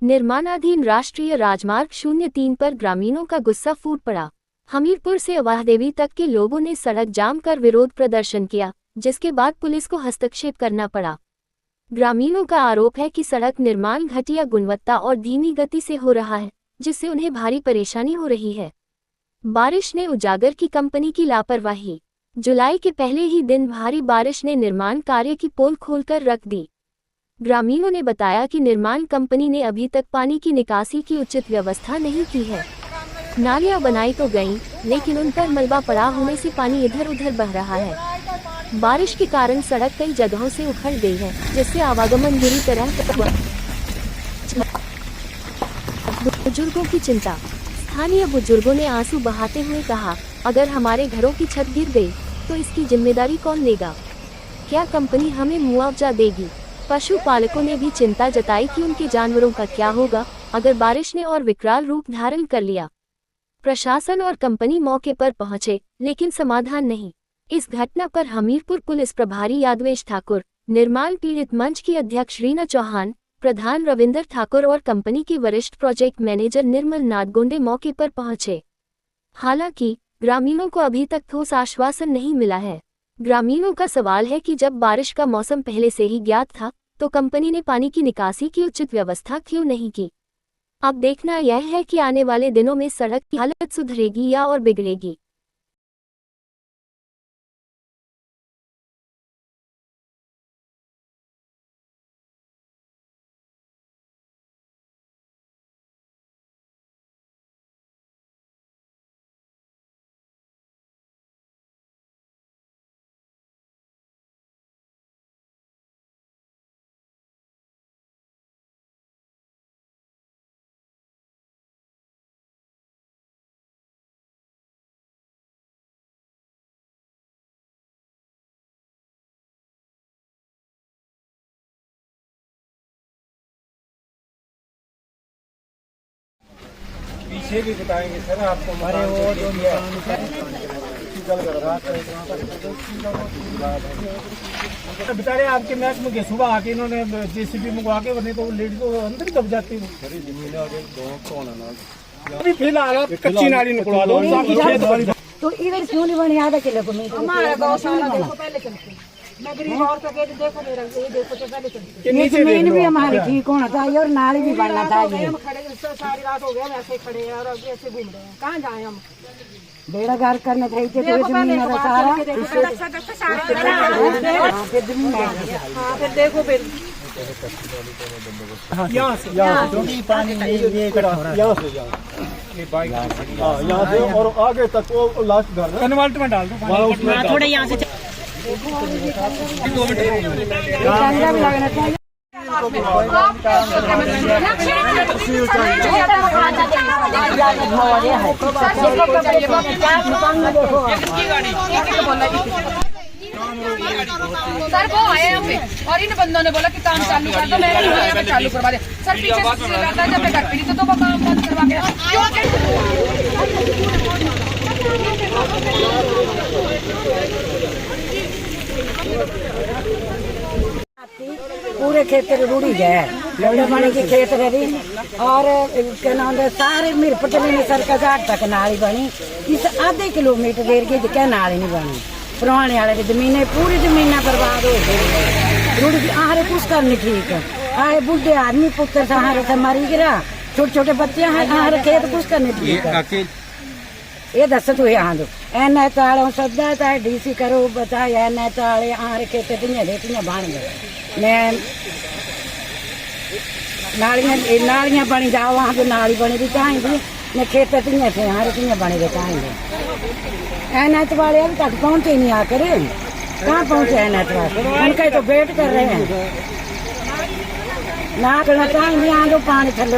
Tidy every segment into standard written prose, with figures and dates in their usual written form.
निर्माणाधीन राष्ट्रीय राजमार्ग 03 पर ग्रामीणों का गुस्सा फूट पड़ा। हमीरपुर से अवाहदेवी तक के लोगों ने सड़क जाम कर विरोध प्रदर्शन किया, जिसके बाद पुलिस को हस्तक्षेप करना पड़ा। ग्रामीणों का आरोप है कि सड़क निर्माण घटिया गुणवत्ता और धीमी गति से हो रहा है, जिससे उन्हें भारी परेशानी हो रही है। बारिश ने उजागर की कंपनी की लापरवाही। जुलाई के पहले ही दिन भारी बारिश ने निर्माण कार्य की पोल खोलकर रख दी। ग्रामीणों ने बताया कि निर्माण कंपनी ने अभी तक पानी की निकासी की उचित व्यवस्था नहीं की है। नालियां बनाई तो गईं, लेकिन उन पर मलबा पड़ा होने से पानी इधर उधर बह रहा है। बारिश के कारण सड़क कई जगहों से उखड़ गई है, जिससे आवागमन बुरी तरह बुजुर्गों की चिंता। स्थानीय बुजुर्गों ने आंसू बहाते हुए कहा, अगर हमारे घरों की छत गिर गई तो इसकी जिम्मेदारी कौन लेगा? क्या कंपनी हमें मुआवजा देगी? पशुपालकों ने भी चिंता जताई कि उनके जानवरों का क्या होगा अगर बारिश ने और विकराल रूप धारण कर लिया। प्रशासन और कंपनी मौके पर पहुंचे, लेकिन समाधान नहीं। इस घटना पर हमीरपुर पुलिस प्रभारी यादवेश ठाकुर, निर्माण पीड़ित मंच की अध्यक्ष रीना चौहान, प्रधान रविंदर ठाकुर और कंपनी के वरिष्ठ प्रोजेक्ट मैनेजर निर्मल नादगोंडे मौके पर पहुंचे। हालांकि ग्रामीणों को अभी तक ठोस आश्वासन नहीं मिला है। ग्रामीणों का सवाल है कि जब बारिश का मौसम पहले से ही ज्ञात था, तो कंपनी ने पानी की निकासी की उचित व्यवस्था क्यों नहीं की? अब देखना यह है कि आने वाले दिनों में सड़क की हालत सुधरेगी या और बिगड़ेगी। पीछे भी बताएंगे सर आपको। अरे वो जो बेचारे आपके मैच में सुबह आके इन्होंने जेसीबी मंगवा के, वरना तो लेडीज तो अंदर ही दब जाती है। अभी फिलहाल कच्ची नाली निकलवा दो। तो इधर क्यों नहीं बनी? आधा किलो को हमारा गाँव देखो पहले चलते। मैं गरीब औरत का कहती देखो मेरा ये देखो तो पहले चलते। ये जमीन भी हमारी ठीक होना चाहिए और नाली भी बनना चाहिए। हम खड़े सारी रात हो गया, हम ऐसे खड़े हैं और अभी ऐसे घूम रहे हैं। कहाँ जाए हम? बेड़ा गार करने चाहिए तो जमीन है सारा। हाँ फिर देखो फिर यहाँ से पानी ये इकट्ठा हो रहा है। यहाँ से यहाँ से और आगे तक वो लास्ट घर कन्वर्ट में डाल दो। थोड़े यहाँ से सर वो आए यहाँ पे और इन बंदों ने बोला कि काम चालू कर दो। मैंने यहाँ पे चालू करवा दिया। सर पीछे से रहता है, जब मैं घर पे थी तो वो काम बंद करवा के पूरे खेत रुड़ी गए, लौड़े बने की खेत रही और क्या नाम है सारे मेरे पटली में सर का घाट तक नाली बनी। इस आधे किलोमीटर देर की क्या नाली नहीं बनी। पुराने वाले की जमीनें पूरी जमीनें बर्बाद हो गई। रुड़ी की आहारे कुछ करनी ठीक है। आए बुढ़े आदमी पुत्र सहारे से मरी गिरा, छोटे छोटे बच्चे हैं आहारे खेत कुछ करने ठीक। ये दस तू यहाँ दो एन तालों सदा चाहे डीसी करो बता एन ताले आहारे खेत तियां रेतियां बन गए। मैं नालियां बनी जाओ वहाँ पे नाली बनी भी चाहिए मैं खेत तियां थे यहाँ तियां बने भी चाहिए। एन वाले अभी तक पहुँचे नहीं आकर। कहाँ पहुँचे एन वाले? उनका तो वेट कर रहे हैं। ना करना चाहिए यहाँ जो पानी थल्ले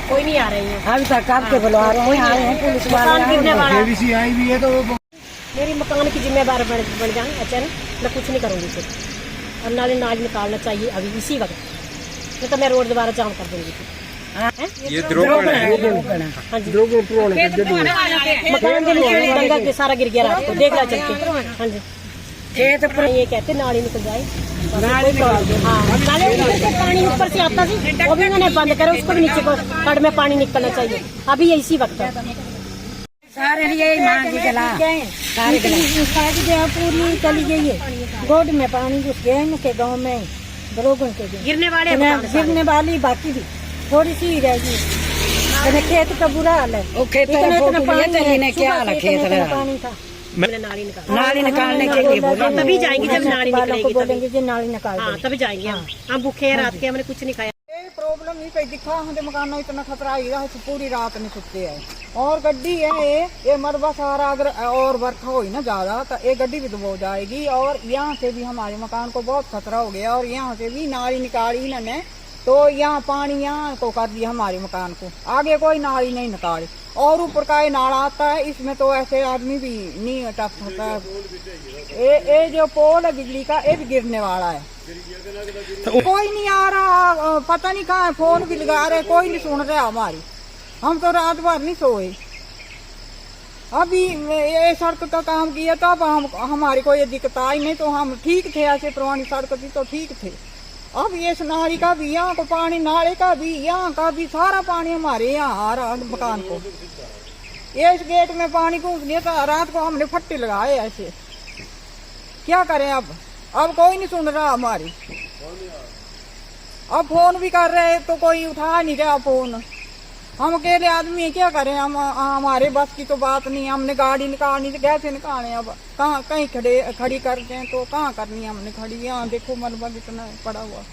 कोई नहीं आ रही है। अभी तक आपके बुला रहे हैं, आ रहे हैं पुलिस वाले। आई भी है तो मेरी मकान की जिम्मेदार बन जाए अचानक, मैं कुछ नहीं करूँगी फिर। और नाली नाज निकालना चाहिए अभी इसी वक्त, नहीं तो मैं रोड दोबारा जाम कर दूंगी। ये द्रोगण है। हाँ जी मकान के नीचे दंगा के सारा गिर गया, आपको देख रहा चल के। हाँ जी खेत पर ये कहते नाली निकल जाए, नाली निकाल दो। हाँ नाले ऊपर से पानी ऊपर से आता थी, वो भी उन्होंने बंद करा, उसको भी नीचे को खड़ में पानी निकलना चाहिए। अभी ये इसी वक्त है सारे यही मांग की गला सारे गला पूरी चली गई है, गोड में पानी घुस गया इनके गाँव में, बरोबर के गिरने वाली बाकी भी थोड़ी सी रहेगी। खेत का बुरा हाल है, वो खेत में क्या हाल है, खेत में पानी था। नाली निकालने के लिए बोले, तभी जाएंगे जब नाली निकलेगी, बोलेंगे जी नाली निकाल दो। हाँ तभी जाएंगे हम भूखे रात के, हमने कुछ नहीं खाया। प्रॉब्लम ही पे दिखा हमें मकान इतना खतरा ही रहा, पूरी रात नहीं सुते है। और गड्डी है ये मरबा सारा, अगर और बरखा हो ना ज्यादा तो ये गड्डी भी डुबो जाएगी। और यहाँ से भी हमारे मकान को बहुत खतरा हो गया, और यहाँ से भी नाली निकाली इन्होंने, तो यहाँ पानी यहाँ को कर दिया हमारे मकान को, आगे कोई नाली नहीं निकाली। और ऊपर का ये नाला आता है, इसमें तो ऐसे आदमी भी नहीं टप सकता। ये जो पोल है बिजली का, ये भी गिरने वाला है। कोई नहीं आ रहा, पता नहीं कहाँ है, फोन भी लगा रहे, कोई नहीं सुन रहा हमारी। हम तो रात भर नहीं सोए। अभी ये सड़क का काम किया तब हमारी कोई ये दिक्कत आई, नहीं तो हम ठीक थे, ऐसे पुरानी सड़क थी तो ठीक थे। अब ये नाली का भी, यहाँ को पानी, नाले का भी, यहाँ का भी, सारा पानी हमारे यहाँ आ रहा मकान को। ये इस गेट में पानी घुस गया था, रात को हमने फट्टे लगाए ऐसे। क्या करें अब कोई नहीं सुन रहा हमारी। अब फोन भी कर रहे तो कोई उठा नहीं रहा फोन। हम अकेले आदमी क्या करें, हम हमारे बस की तो बात नहीं। हमने गाड़ी निकालनी तो कैसे निकालें, अब कहाँ कहीं खड़ी करते हैं तो कहाँ करनी है हमने खड़ी। यहाँ देखो मलबा कितना पड़ा हुआ।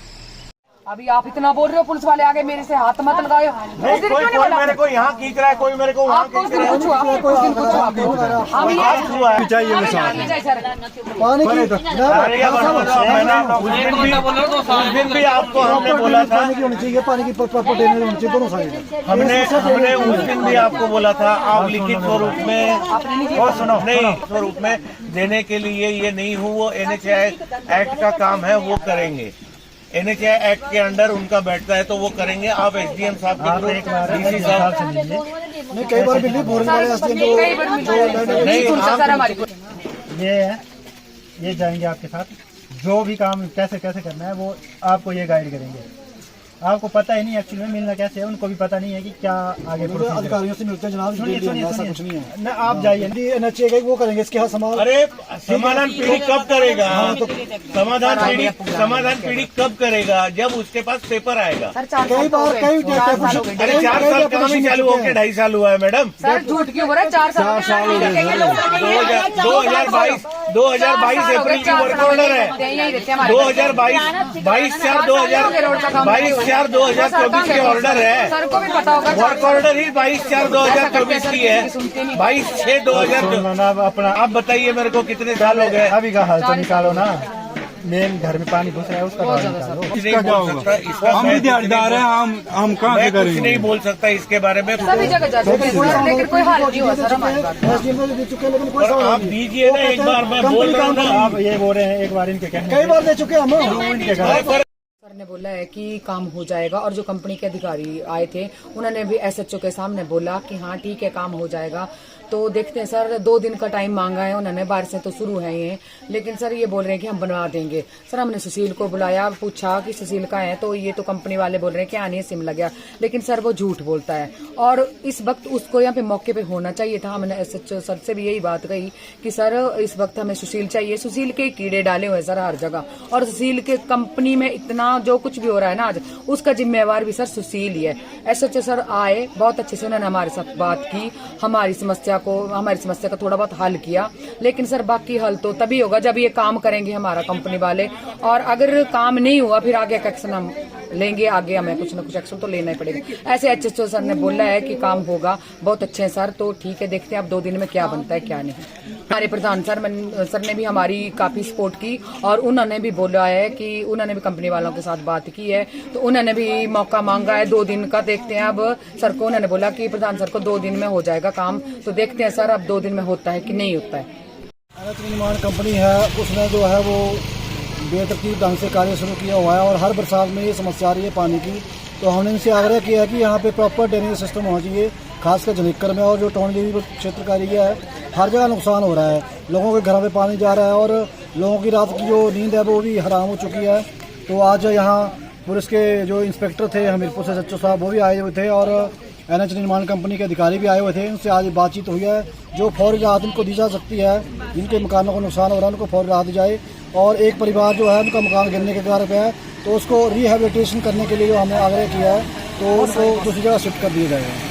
अभी आप इतना बोल रहे हो, पुलिस वाले आगे मेरे से हाथ मत लगाओ। कोई मेरे को यहाँ खींच रहा है, कोई मेरे को वहाँ खींच रहा है। हम उस दिन भी आपको हमने बोला था, हमने उस दिन भी आपको बोला था, आप लिखित स्वरूप में और सुनो नहीं स्वरूप में देने के लिए ये नहीं हुआ। वो NHAI एक्ट का काम है, वो करेंगे। NHAI एक्ट के अंडर उनका बैठता है तो वो करेंगे। आप SDM साहब की DC साहब कई बार बिल्ली ये जाएंगे आपके साथ, जो भी काम कैसे कैसे करना है वो आपको ये गाइड करेंगे। आपको पता ही नहीं एक्चुअली में मिलना कैसे है, उनको भी पता नहीं है कि क्या आगे अधिकारियों से मिलते हैं जनाब। सुनिए ना, आप जाइए NHAI वो करेंगे इसके समाधान। अरे समाधान पीढ़ी कब करेगा? तो समाधान पीढ़ी कब करेगा? जब उसके पास पेपर आएगा। कई बार अरे 4 साल काम ही चालू होकर 2.5 साल हुआ है मैडम। सर झूठ क्यों हो रहा है? 4 साल 2022 अप्रैल की वर्क ऑर्डर है। 22/4/2024 के ऑर्डर है। सर को भी पता होगा, वर्क ऑर्डर ही 22/4/2024 की है। 22/6/2024 अपना। आप बताइए मेरे को कितने साल हो गए? अभी का हाल तो निकालो ना, मेन घर में पानी घुस रहा है उसका निकालो। हम भी दिहाड़ीदार हैं, हम कहाँ से करेंगे? कुछ नहीं बोल सकता इसके बारे में। सभी जगह जा चुके हैं लेकिन कोई हाल नहीं हुआ सर हमारे पास। और आप दीजिए ना एक बार, मैं बोल रहा हूँ ना। आप ये बोल रहे हैं एक बार इनके कहने, कई बार दे चुके हम इनके घर। सर ने बोला है कि काम हो जाएगा, और जो कंपनी के अधिकारी आए थे उन्होंने भी SHO के सामने बोला कि हाँ ठीक है काम हो जाएगा। तो देखते हैं सर, 2 दिन का टाइम मांगा है उन्होंने, बारिशें तो शुरू है ये, लेकिन सर ये बोल रहे हैं कि हम बनवा देंगे। सर हमने सुशील को बुलाया, पूछा कि सुशील का है, तो ये तो कंपनी वाले बोल रहे हैं कि आने शिमला गया, लेकिन सर वो झूठ बोलता है। और इस वक्त उसको यहाँ पे मौके पे होना चाहिए था। हमने SHO सर से भी यही बात कही कि सर इस वक्त हमें सुशील चाहिए। सुशील के कीड़े डाले हुए सर हर जगह, और सुशील के कंपनी में इतना जो कुछ भी हो रहा है ना आज, उसका जिम्मेवार भी सर सुशील ही है। SHO सर आए, बहुत अच्छे से उन्होंने हमारे साथ बात की, हमारी समस्या का थोड़ा बहुत हल किया, लेकिन सर बाकी हल तो तभी होगा जब ये काम करेंगे हमारा कंपनी वाले। और अगर काम नहीं हुआ फिर आगे एक्शन हम लेंगे, आगे हमें कुछ न कुछ एक्शन तो लेना ही पड़ेगा। ऐसे HHO सर ने बोला है कि काम होगा। बहुत अच्छे हैं सर, तो ठीक है, देखते हैं अब 2 दिन में क्या बनता है क्या नहीं। हमारे प्रधान सर ने भी हमारी काफी सपोर्ट की, और उन्होंने भी बोला है कि उन्होंने भी कंपनी वालों के साथ बात की है, तो उन्होंने भी मौका मांगा है 2 दिन का। देखते हैं अब सर को, उन्होंने बोला कि प्रधान सर को 2 दिन में हो जाएगा काम, तो देखते हैं सर अब 2 दिन में होता है कि नहीं होता है। निर्माण कंपनी है, उसने जो है वो बेतरतीब ढंग से कार्य शुरू किया हुआ है, और हर बरसात में ये समस्या आ रही है पानी की। तो हमने इनसे आग्रह किया है कि यहाँ पे प्रॉपर ड्रेनेज सिस्टम होना चाहिए, खासकर जनेकर में। और जो टाउन क्षेत्र का एरिया है, हर जगह नुकसान हो रहा है, लोगों के घरों में पानी जा रहा है, और लोगों की रात की जो नींद है वो भी हराम हो चुकी है। तो आज यहाँ पुलिस के जो इंस्पेक्टर थे हमीरपुर से सच्चो साहब वो भी आए हुए थे और NH निर्माण कंपनी के अधिकारी भी आए हुए थे। उनसे आज बातचीत हुई है। जो फौरी राहत इनको दी जा सकती है, जिनके मकानों को नुकसान हो रहा है उनको फौरी राहत दी जाए। और एक परिवार जो है उनका मकान गिरने के कारण पे है तो उसको रिहेबिलिटेशन करने के लिए जो हमने आग्रह किया है तो उनको दूसरी जगह शिफ्ट कर दिया जाएगा।